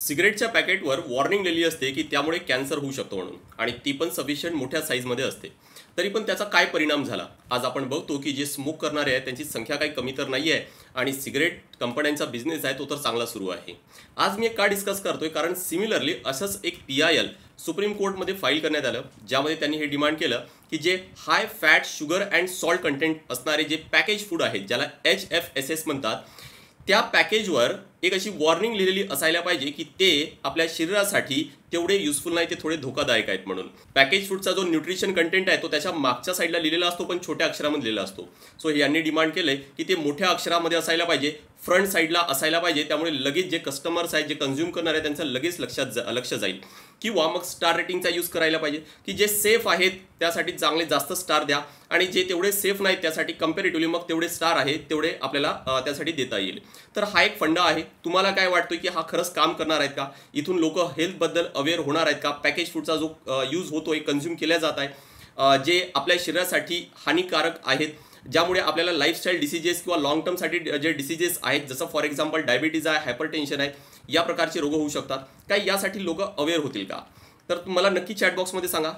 सिगरेटच्या पॅकेटवर warning लिहिली असते की त्यामुळे कॅन्सर होऊ शकतो म्हणून, आणि ती पण सफिशियंट मोठ्या साईजमध्ये असते. तरी पण त्याचा काय परिणाम झाला आज आपण बघतो की जे स्मोक करणारे आहेत त्यांची संख्या काही कमी तर नाही आहे, आणि सिगरेट कंपन्यांचा बिझनेस आहे तो तर चांगला सुरू आहे. आज मी एक का डिस्कस करतोय, कारण सिमिलरली असंच एक PIL सुप्रीम कोर्टमध्ये फाईल करण्यात आलं, ज्यामध्ये त्यांनी हे डिमांड केलं की जे high fat, sugar and salt content असणारे जे पॅकेज फूड आहेत, ज्याला HFSS म्हणतात, त्या पॅकेजवर एक अशी वॉर्निंग लिहिलेली असायला पाहिजे की ते आपल्या शरीरासाठी तेवढे युजफुल नाही, ते थोडे धोकादायक आहेत म्हणून. पॅकेज फूडचा जो न्यूट्रिशन कंटेंट आहे तो त्याच्या मागच्या साईडला लिहिलेला असतो, पण छोट्या अक्षरामध्ये लिहिलेला असतो. सो यांनी डिमांड केलंय की ते मोठ्या अक्षरामध्ये असायला पाहिजे, फ्रंट साईडला असायला पाहिजे. त्यामुळे लगेच जे कस्टमर्स आहेत, जे कन्झ्युम करणार आहेत, त्यांचं लगेच लक्ष जाईल. किंवा मग स्टार रेटिंगचा यूज करायला पाहिजे की जे सेफ आहेत त्यासाठी चांगले जास्त स्टार द्या, आणि जे तेवढे सेफ नाहीत त्यासाठी कम्पॅरेटिव्हली मग तेवढे स्टार आहेत तेवढे आपल्याला त्यासाठी देता येईल. तर हा एक फंडा आहे. तुम्हाला काय वाटतोय की हा खरंच काम करणार आहेत का? इथून लोक हेल्थबद्दल अवेअर होणार आहेत का? पॅकेज फूडचा जो यूज होतोय, कन्झ्युम केला जात आहे, जे आपल्या शरीरासाठी हानिकारक आहेत, ज्यामुळे आपल्याला लाईफस्टाईल डिसीजेस किंवा लॉंग टर्मसाठी जे डिसीजेस आहेत, जसं फॉर एक्झाम्पल डायबिटीज आहे, हायपरटेन्शन आहे, या प्रकारचे रोग होऊ शकतात, काय यासाठी लोक अवेअर होतील का? तर मला नक्की चॅटबॉक्समध्ये सांगा.